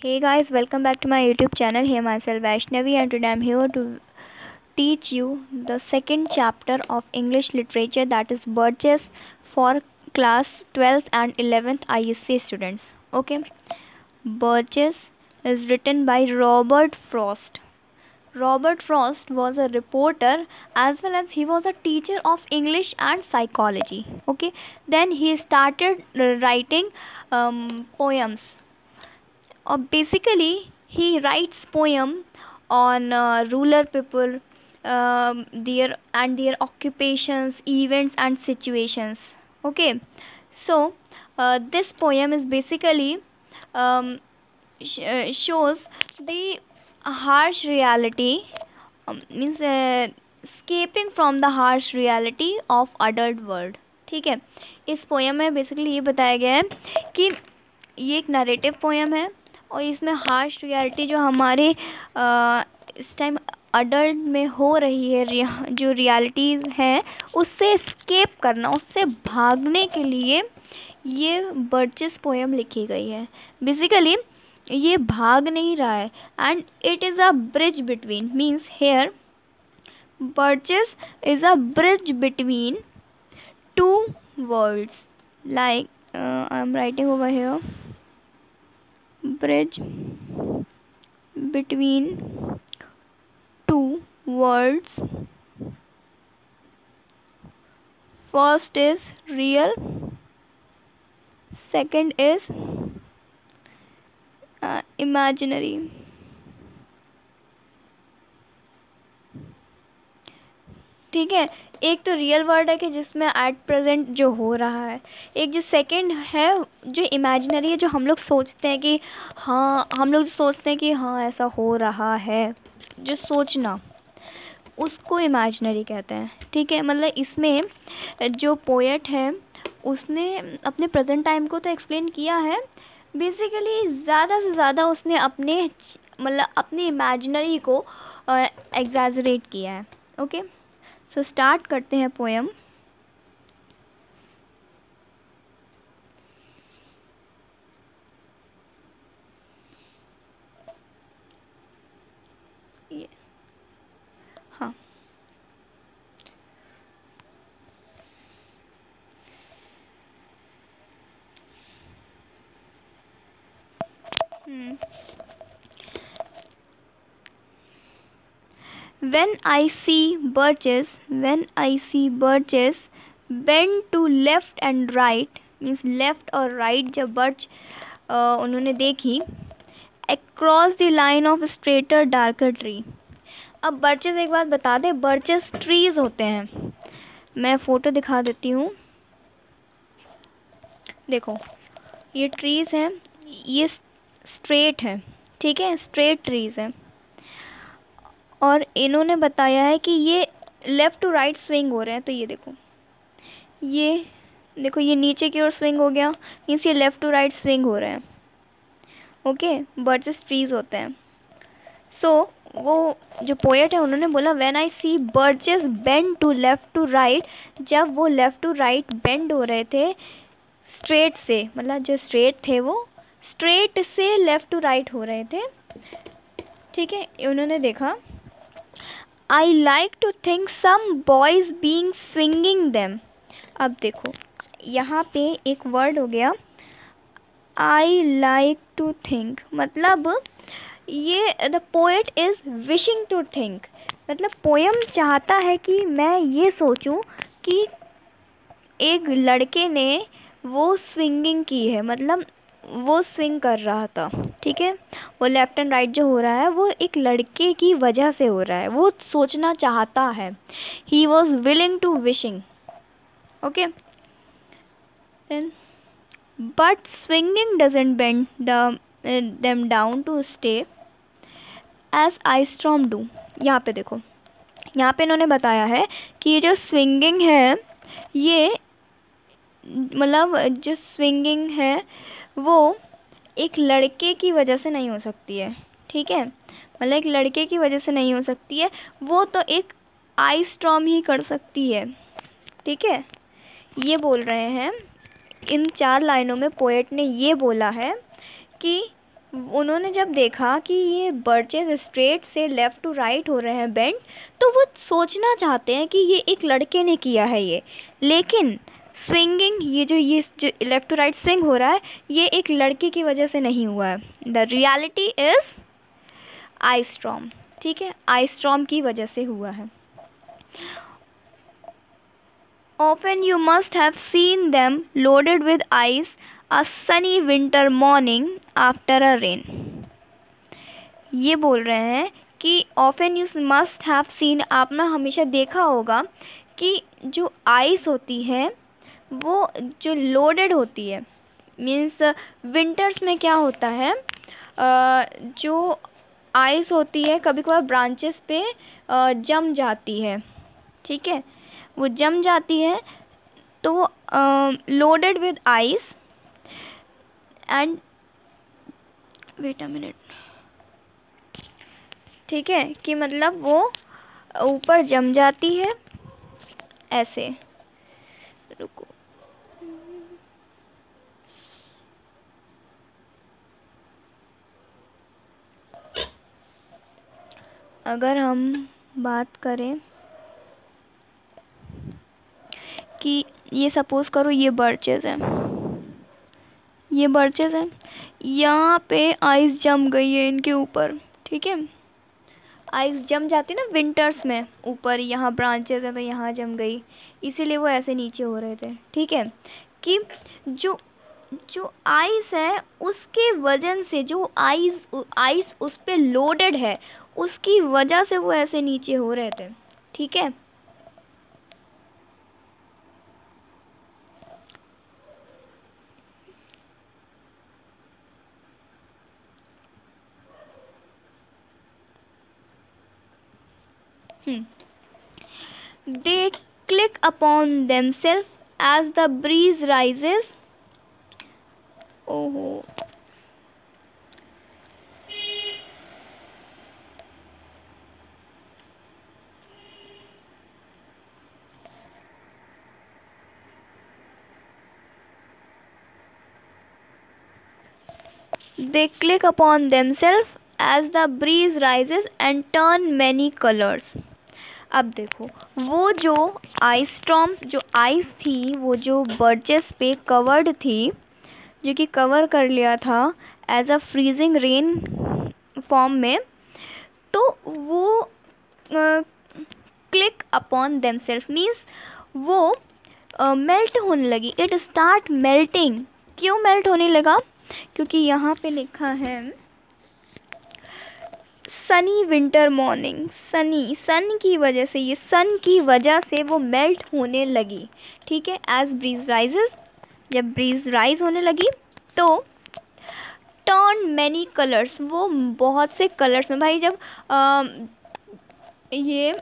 Hey guys, welcome back to my YouTube channel. Here myself Vaishnavi, and today I'm here to teach you the second chapter of English literature, that is Burgess, for class 12th and 11th ISC students. Okay, Burgess is written by Robert Frost. Robert Frost was a reporter as well as he was a teacher of English and psychology. Okay, then he started writing poems. Basically, he writes poem on rural people, their occupations, events, and situations. Okay, so this poem is basically um, shows the harsh reality, means escaping from the harsh reality of adult world. ठीक है, इस poem में basically ये बताया गया है कि ये एक नरेटिव पोएम है और इसमें हार्श रियलिटी जो हमारे इस टाइम अडल्ट में हो रही है, जो रियलिटीज़ हैं उससे एस्केप करना, उससे भागने के लिए ये बर्जेस पोएम लिखी गई है. बेसिकली ये भाग नहीं रहा है and it is a bridge between, means here birches is a bridge between two worlds. Like I am writing over here, bridge between two worlds. First is real, second is imaginary. ठीक है, एक तो real world है कि जिसमें at present जो हो रहा है, एक जो सेकंड है जो इमेजिनरी है, जो हम लोग सोचते हैं कि हाँ, हम लोग सोचते हैं कि हाँ ऐसा हो रहा है, जो सोचना उसको इमेजिनरी कहते हैं. ठीक है, मतलब इसमें जो पोएट है उसने अपने प्रेजेंट टाइम को तो एक्सप्लेन किया है, बेसिकली ज़्यादा से ज़्यादा उसने अपनी इमेजिनरी को एग्जैजरेट किया है. ओके, सो स्टार्ट करते हैं पोएम. हाँ, When I see birches bend to left and right, means left और राइट जब बर्च उन्होंने देखी, across the line of straighter darker tree. अब बर्चेस, एक बात बता दें, बर्चेस ट्रीज होते हैं. मैं फ़ोटो दिखा देती हूँ. देखो, ये ट्रीज़ हैं, ये स्ट्रेट है. ठीक है, स्ट्रेट ट्रीज़ हैं और इन्होंने बताया है कि ये लेफ़्ट टू राइट स्विंग हो रहे हैं. तो ये देखो, ये नीचे की ओर स्विंग हो गया, मीन्स ये लेफ़्ट टू राइट स्विंग हो रहे हैं. ओके, बर्चेस ट्रीज होते हैं. सो वो जो पोएट है उन्होंने बोला when I see birches bend to left to right, जब वो लेफ़्ट टू राइट बेंड हो रहे थे स्ट्रेट से, मतलब जो स्ट्रेट थे वो स्ट्रेट से लेफ़्ट टू राइट हो रहे थे. ठीक है, उन्होंने देखा, I like to think some boys being swinging them. अब देखो, यहाँ पे एक वर्ड हो गया आई लाइक टू थिंक, मतलब ये the poet is wishing to think, मतलब पोएम चाहता है कि मैं ये सोचूं कि एक लड़के ने वो स्विंगिंग की है, मतलब वो स्विंग कर रहा था. ठीक है, वो लेफ़्ट एंड राइट जो हो रहा है वो एक लड़के की वजह से हो रहा है, वो सोचना चाहता है. He was willing to wishing. Okay, then but swinging doesn't bend them down to stay as ice storm do. यहाँ पे देखो, यहाँ पे इन्होंने बताया है कि ये जो स्विंगिंग है, ये मतलब जो स्विंगिंग है वो एक लड़के की वजह से नहीं हो सकती है. ठीक है, मतलब एक लड़के की वजह से नहीं हो सकती है, वो तो एक आइस स्टॉर्म ही कर सकती है. ठीक है, ये बोल रहे हैं, इन 4 लाइनों में पोएट ने ये बोला है कि उन्होंने जब देखा कि ये बर्चेस स्ट्रेट से लेफ़्ट टू राइट हो रहे हैं बेंड, तो वो सोचना चाहते हैं कि ये एक लड़के ने किया है ये, लेकिन स्विंगिंग ये जो लेफ़्ट टू राइट स्विंग हो रहा है ये एक लड़के की वजह से नहीं हुआ है। The reality is ice storm, ठीक है, आइस स्टॉर्म की वजह से हुआ है। Often you must have seen them loaded with ice a sunny winter morning after a rain. ये बोल रहे हैं कि often you must have seen, आपने हमेशा देखा होगा कि जो आइस होती है वो जो लोडेड होती है, मीन्स विंटर्स में क्या होता है, जो आइस होती है कभी कभार ब्रांचेस पे जम जाती है, ठीक है, वो जम जाती है तो loaded with ice and wait a minute, ठीक है, कि मतलब वो ऊपर जम जाती है ऐसे, रुको, अगर हम बात करें कि ये सपोज़ करो ये बर्चेस है, ये बर्चेस है, यहाँ पे आइस जम गई है इनके ऊपर, ठीक है, आइस जम जाती ना विंटर्स में, ऊपर यहाँ ब्रांचेस है तो यहाँ जम गई, इसीलिए वो ऐसे नीचे हो रहे थे, ठीक है, कि जो जो आइस है उसके वजन से, जो आइस उस पे लोडेड है उसकी वजह से वो ऐसे नीचे हो रहे थे, ठीक है। They click upon themselves as the breeze rises. Oh. They click upon themselves as the breeze rises and turn many colors. अब देखो वो जो आइस स्टॉर्म, जो आइस थी वो जो बर्चेस पे कवर्ड थी, जो कि कवर कर लिया था as a freezing rain form में, तो वो क्लिक अपॉन देमसेल्फ मीन्स वो मेल्ट होने लगी, इट स्टार्ट मेल्टिंग। क्यों मेल्ट होने लगा? क्योंकि यहाँ पे लिखा है sunny winter morning, sunny, sun की वजह से, ये सन की वजह से वो मेल्ट होने लगी, ठीक है। एज ब्रीज राइजेस, जब ब्रीज राइज होने लगी तो टर्न मैनी कलर्स, वो बहुत से कलर्स में, भाई जब ये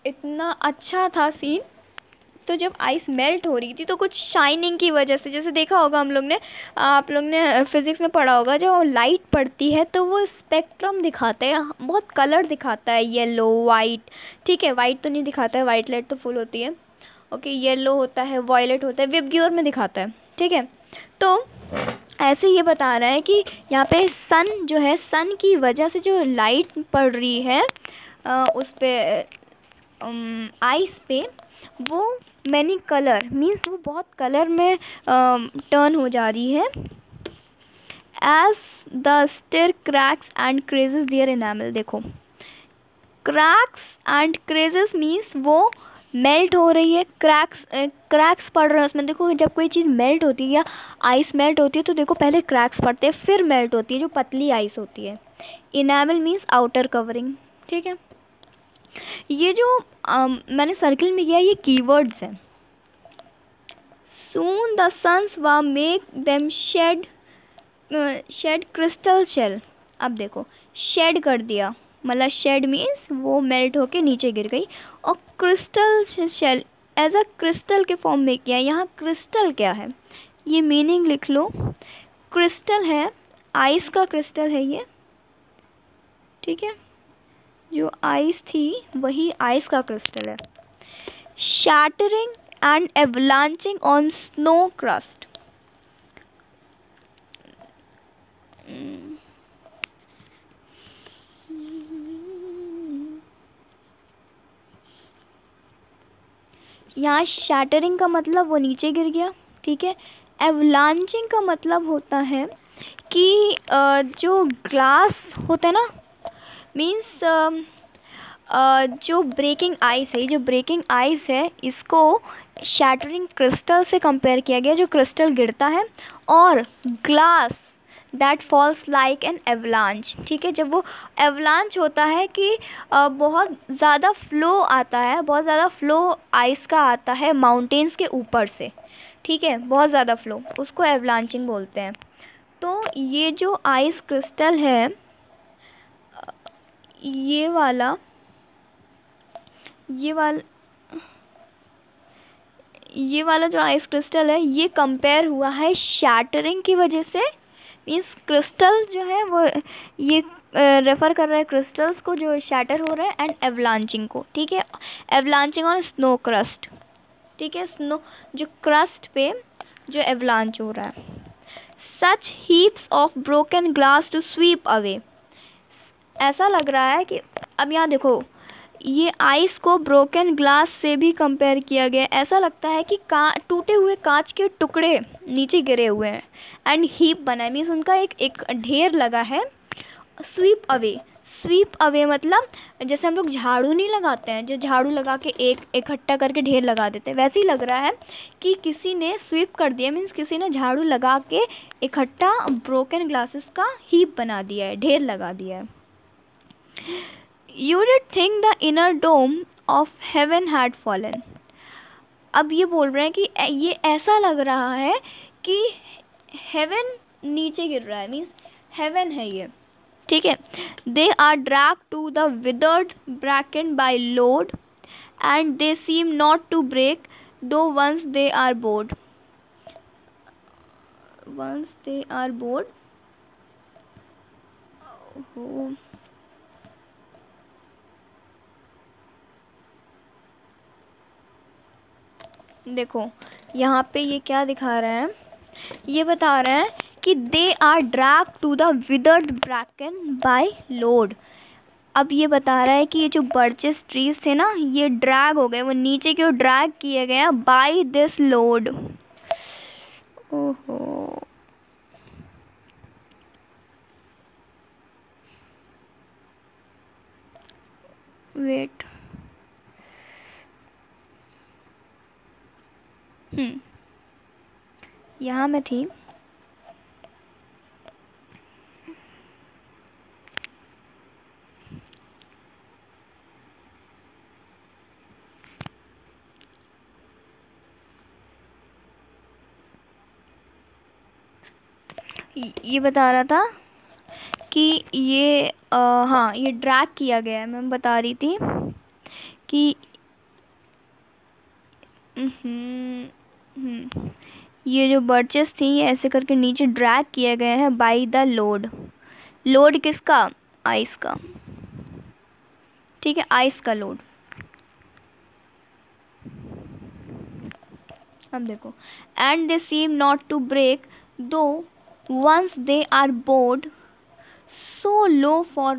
इतना अच्छा था सीन, तो जब आइस मेल्ट हो रही थी तो कुछ शाइनिंग की वजह से, जैसे देखा होगा हम लोग ने, आप लोग ने फिज़िक्स में पढ़ा होगा, जब लाइट पड़ती है तो वो स्पेक्ट्रम दिखाता है, बहुत कलर दिखाता है, येलो, वाइट, ठीक है, वाइट तो नहीं दिखाता है, वाइट लाइट तो फुल होती है, ओके, येलो होता है, वॉयलेट होता है, विबग्योर में दिखाता है, ठीक है। तो ऐसे ये बता रहा है कि यहाँ पे सन जो है, सन की वजह से जो लाइट पड़ रही है उस पर आइस पे, वो मैनी कलर मीन्स वो बहुत कलर में टर्न हो जा रही है। As the stir cracks and crazes their enamel, देखो क्रैक्स एंड क्रेजेस मीन्स वो मेल्ट हो रही है, क्रैक्स पड़ रहे हैं उसमें। देखो जब कोई चीज़ मेल्ट होती है या आइस मेल्ट होती है तो देखो पहले क्रैक्स पड़ते हैं फिर मेल्ट होती है, जो पतली आइस होती है। इनामल मीन्स आउटर कवरिंग, ठीक है। ये जो मैंने सर्किल में किया, ये कीवर्ड्स हैं। Soon the suns will make them shed crystal shell। अब देखो शेड कर दिया, मतलब शेड मीन्स वो मेल्ट होके नीचे गिर गई, और crystal shell as a crystal के फॉर्म में किया। यहाँ क्रिस्टल क्या है ये मीनिंग लिख लो, क्रिस्टल है, आइस का क्रिस्टल है ये, ठीक है, जो आइस थी वही आइस का क्रिस्टल है। Shattering and avalanching on snow crust, यहाँ शैटरिंग का मतलब वो नीचे गिर गया, ठीक है। एवलांचिंग का मतलब होता है कि जो ग्लास होता है ना, मीन्स जो ब्रेकिंग आइस है, जो ब्रेकिंग आइस है इसको शैटरिंग क्रिस्टल से कंपेयर किया गया, जो क्रिस्टल गिरता है, और glass that falls like an avalanche, ठीक है। जब वो एवलांच होता है कि बहुत ज़्यादा फ्लो आता है, बहुत ज़्यादा फ्लो आइस का आता है माउंटेन्स के ऊपर से, ठीक है, बहुत ज़्यादा फ्लो, उसको एवलांचिंग बोलते हैं। तो ये जो आइस क्रिस्टल है, ये वाला जो आइस क्रिस्टल है, ये कंपेयर हुआ है शैटरिंग की वजह से। मीन्स क्रिस्टल जो है वो, ये रेफ़र कर रहा है क्रिस्टल्स को जो शैटर हो रहे हैं, एंड एवलांचिंग को, ठीक है। एवलांचिंग ऑन स्नो क्रस्ट, ठीक है, स्नो जो क्रस्ट पे जो एवलांच हो रहा है। Such heaps of broken glass to sweep away, ऐसा लग रहा है कि अब यहाँ देखो, ये आइस को ब्रोकन ग्लास से भी कंपेयर किया गया। ऐसा लगता है कि टूटे हुए कांच के टुकड़े नीचे गिरे हुए हैं, एंड हीप बना है, मीन्स उनका एक ढेर लगा है। स्वीप अवे, स्वीप अवे मतलब जैसे हम लोग झाड़ू नहीं लगाते हैं, जो झाड़ू लगा के एक इकट्ठा करके ढेर लगा देते हैं, वैसे ही लग रहा है कि किसी ने स्वीप कर दिया, मीन्स किसी ने झाड़ू लगा के इकट्ठा ब्रोकन ग्लासेस का हीप बना दिया है, ढेर लगा दिया है। You did think the inner dome of heaven had fallen. अब ये बोल रहे हैं कि ये ऐसा लग रहा है कि हेवन नीचे गिर रहा है, मीन्स हेवन है ये, ठीक है। They are dragged to the withered bracken by load, and they seem not to break, though once they are bored. Once they are bored. Oh. देखो यहाँ पे ये क्या दिखा रहे हैं, ये बता रहे हैं कि they are drag to the withered bracken by load. अब ये बता रहा है कि ये जो बर्चेस ट्रीज थे ना, ये ड्रैग हो गए, वो नीचे की ओर ड्रैग किए गए हैं बाय दिस लोड। ओहो, वेट, यहाँ मैं थी, ये बता रहा था कि ये हाँ, ये ड्रैग किया गया है। मैं बता रही थी कि ये जो बर्चेस थी ये ऐसे करके नीचे ड्रैग किए गए हैं बाय द लोड। लोड किसका? आइस का, ठीक है, आइस का लोड। अब देखो, and they seem not to break though once they are bowed, so low for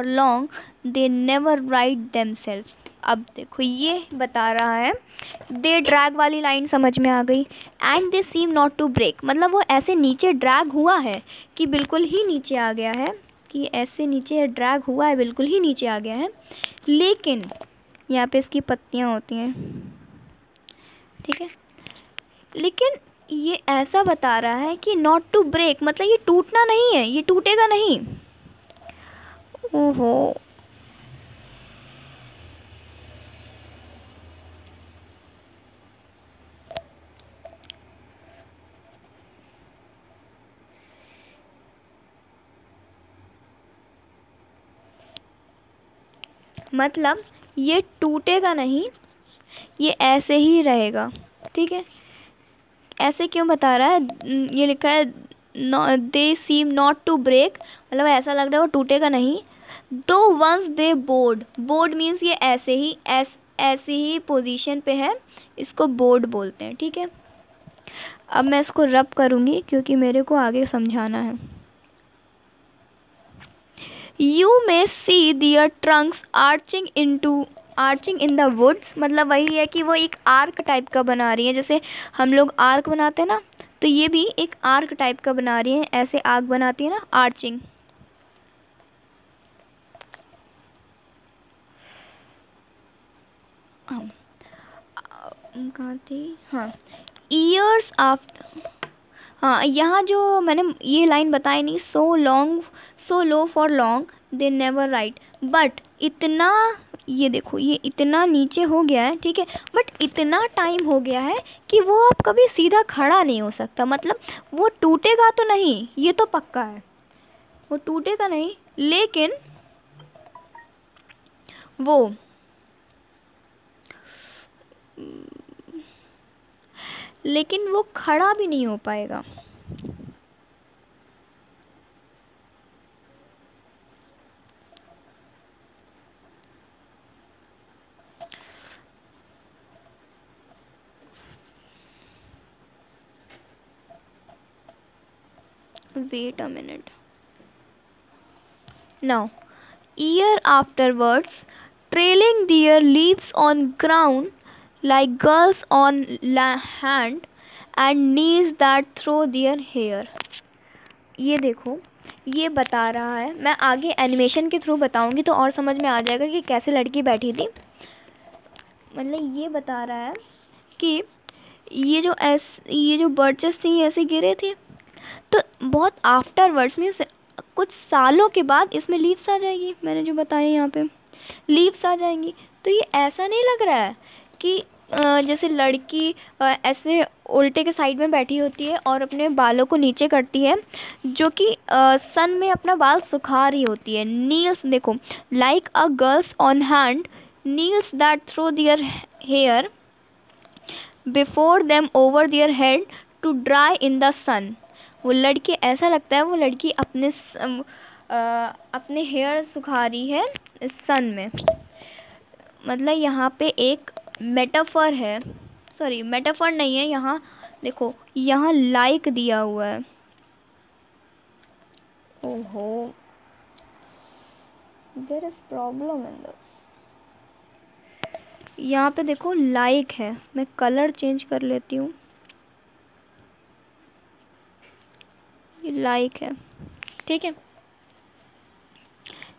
long they never right themselves। अब देखो ये बता रहा है, दे ड्रैग वाली लाइन समझ में आ गई, and they seem not to break मतलब वो ऐसे नीचे ड्रैग हुआ है कि बिल्कुल ही नीचे आ गया है, कि ऐसे नीचे ड्रैग हुआ है, बिल्कुल ही नीचे आ गया है, लेकिन यहाँ पे इसकी पत्तियाँ होती हैं, ठीक है, लेकिन ये ऐसा बता रहा है कि नॉट टू ब्रेक मतलब ये टूटना नहीं है, ये टूटेगा नहीं। ओहो, मतलब ये टूटेगा नहीं, ये ऐसे ही रहेगा, ठीक है। ऐसे क्यों बता रहा है? ये लिखा है they seem not to break मतलब ऐसा लग रहा है वो टूटेगा नहीं। Though once they bowed, bowed means ये ऐसे ही पोजीशन पे है, इसको बोर्ड बोलते हैं, ठीक है। अब मैं इसको रब करूँगी क्योंकि मेरे को आगे समझाना है। You may see their trunks arching into arching in the woods मतलब वही है कि वो एक आर्क टाइप का बना रही है, जैसे हम लोग आर्क बनाते हैं ना, तो ये भी एक आर्क टाइप का बना रही है, ऐसे आर्क बनाती है ना, आर्चिंग। कहाँ थी, हाँ, ईयर्स आफ्टर, हाँ यहाँ जो मैंने ये लाइन बताई नहीं, so long so low for long they never write, but इतना, ये देखो ये इतना नीचे हो गया है, ठीक है, बट इतना टाइम हो गया है कि वो अब कभी सीधा खड़ा नहीं हो सकता, मतलब वो टूटेगा तो नहीं, ये तो पक्का है, वो टूटेगा नहीं, वो लेकिन वो खड़ा भी नहीं हो पाएगा। Wait a minute. Now, year afterwards, trailing their leaves on ground like girls on hand and knees that throw their hair. ये देखो, ये बता रहा है, मैं आगे एनिमेशन के थ्रू बताऊंगी तो और समझ में आ जाएगा कि कैसे लड़की बैठी थी। मतलब ये बता रहा है कि ये जो बर्चेस थी ऐसे गिरे थे, तो बहुत आफ्टरवर्ड्स में कुछ सालों के बाद इसमें लीव्स आ जाएगी, मैंने जो बताया यहाँ पे लीव्स आ जाएंगी। तो ये ऐसा नहीं लग रहा है कि जैसे लड़की ऐसे उल्टे के साइड में बैठी होती है और अपने बालों को नीचे करती है, जो कि सन में अपना बाल सुखा रही होती है। नील्स देखो, like a girls on hand knees that throw their hair before them over their head to dry in the sun. वो लड़की, ऐसा लगता है वो लड़की अपने हेयर सुखा रही है सन में। मतलब यहाँ पे एक मेटाफर है, सॉरी मेटाफर नहीं है, यहाँ देखो यहाँ लाइक दिया हुआ है। ओहो, there is problem in this. यहाँ पे देखो लाइक है, मैं कलर चेंज कर लेती हूँ, लाइक है, ठीक है।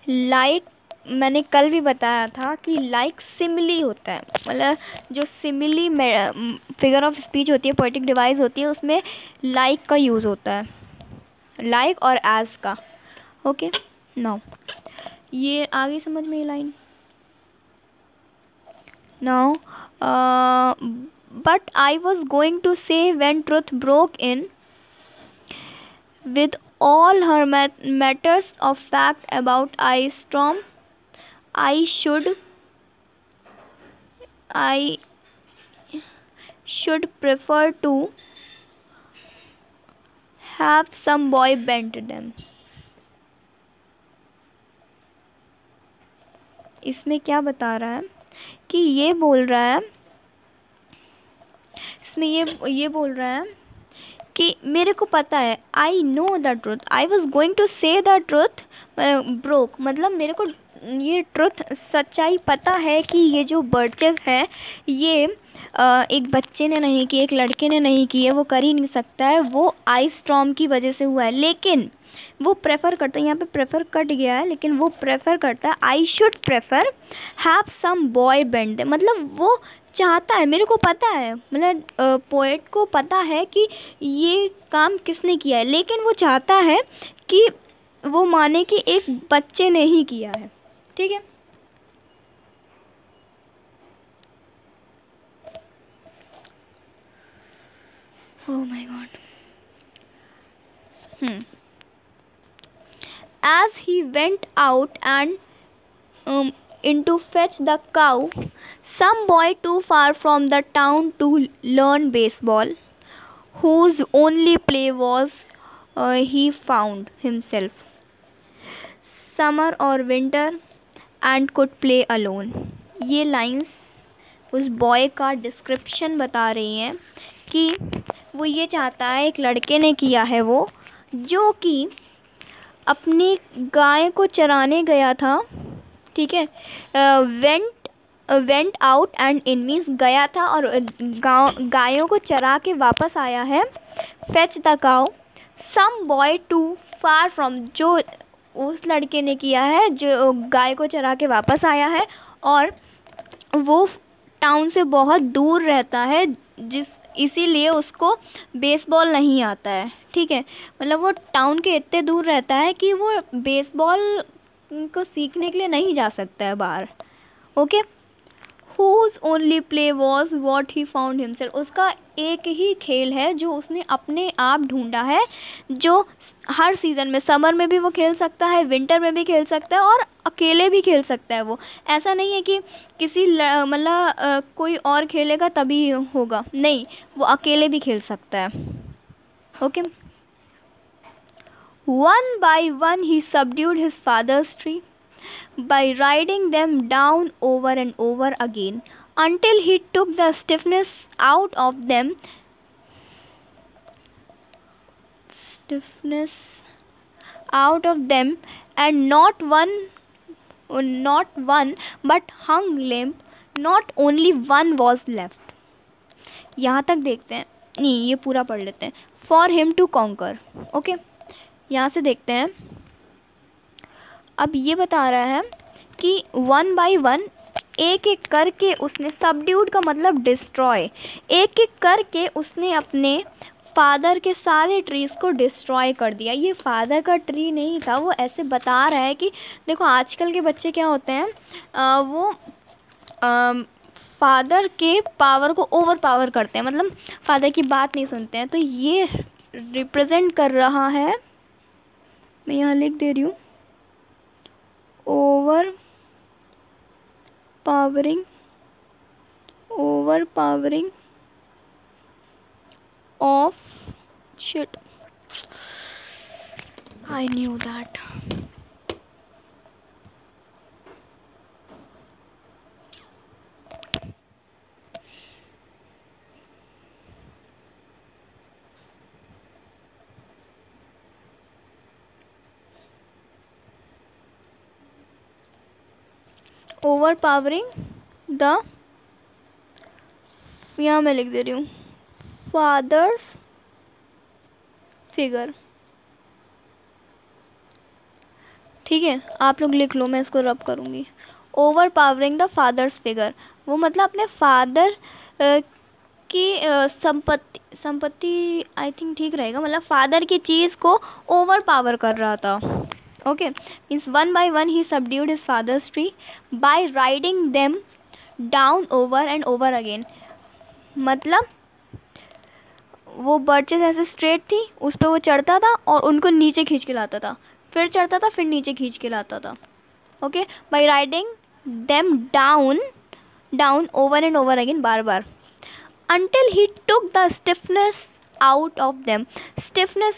लाइक मैंने कल भी बताया था कि लाइक सिमिली होता है, मतलब जो सिमिली फिगर ऑफ स्पीच होती है, पोएटिक डिवाइस होती है, उसमें लाइक का यूज़ होता है, लाइक और एज का। ओके, नाउ ये आगे समझ में ये line. Now but I was going to say when truth broke in with all her matters of fact about ice storm, I should prefer to have some boy bend them. इसमें क्या बता रहा है कि ये बोल रहा है, इसमें ये बोल रहा है कि मेरे को पता है, I know the truth, I was going to say the truth broke, मतलब मेरे को ये ट्रुथ, सच्चाई पता है कि ये जो बर्चेस है ये एक बच्चे ने नहीं की, एक लड़के ने नहीं की है, वो कर ही नहीं सकता है, वो आइस स्टॉर्म की वजह से हुआ है। लेकिन वो प्रेफर करता है, यहाँ पे प्रेफर कट गया है, लेकिन वो प्रेफर करता है, I should prefer have some boy bend, मतलब वो चाहता है, मेरे को पता है, मतलब पोएट को पता है कि ये काम किसने किया है, लेकिन वो चाहता है कि वो माने कि एक बच्चे ने ही किया है, ठीक है। Oh my God. As he went out and in to fetch the cow, some boy too far from the town to learn baseball, whose only play was he found himself summer or winter and could play alone. ये lines उस boy का description बता रही हैं कि वो ये चाहता है, एक लड़के ने किया है वो, जो कि अपनी गाय को चराने गया था, ठीक है, went went out and in means गया था और गायों को चरा के वापस आया है। Fetch the cow some boy too far from, जो उस लड़के ने किया है जो गाय को चरा के वापस आया है और वो टाउन से बहुत दूर रहता है, इसीलिए उसको बेसबॉल नहीं आता है। ठीक है, मतलब वो टाउन के इतने दूर रहता है कि वो बेसबॉल को सीखने के लिए नहीं जा सकता है बाहर। Okay, whose only play was what he found himself, उसका एक ही खेल है जो उसने अपने आप ढूंढा है, जो हर सीज़न में, समर में भी वो खेल सकता है, विंटर में भी खेल सकता है और अकेले भी खेल सकता है। वो ऐसा नहीं है कि किसी मतलब कोई और खेलेगा तभी होगा, नहीं, वो अकेले भी खेल सकता है। Okay, one by one he subdued his father's tree by riding them down over and over again until he took the stiffness out of them and not one but hung limp, not only one was left। यहाँ तक देखते हैं, नहीं ये पूरा पढ़ लेते हैं। for him to conquer, okay, यहाँ से देखते हैं। अब ये बता रहा है कि वन बाय वन, एक एक करके उसने, सबड्यूड का मतलब डिस्ट्रॉय, एक एक करके उसने अपने फादर के सारे ट्रीज़ को डिस्ट्रॉय कर दिया। ये फादर का ट्री नहीं था, वो ऐसे बता रहा है कि देखो आजकल के बच्चे क्या होते हैं, वो फादर के पावर को ओवर पावर करते हैं, मतलब फादर की बात नहीं सुनते हैं। तो ये रिप्रेजेंट कर रहा है, मैं यहाँ लिख दे रही हूँ, overpowering of shit, I knew that। overpowering the, यहाँ मैं लिख दे रही हूँ, फादर्स फिगर। ठीक है, आप लोग लिख लो, मैं इसको रब करूँगी। overpowering द फादर्स फिगर, वो मतलब अपने फादर की संपत्ति आई थिंक ठीक रहेगा, मतलब फादर की चीज़ को ओवर पावर कर रहा था। Okay, means one by one he subdued his father's tree bye riding them down over and over again, मतलब वो बर्चेस ऐसे स्ट्रेट थी, उस पर वो चढ़ता था और उनको नीचे खींच के लाता था, फिर चढ़ता था, फिर नीचे खींच के लाता था। Okay, by riding them down over and over again, बार बार, until he took the stiffness out of them। Stiffness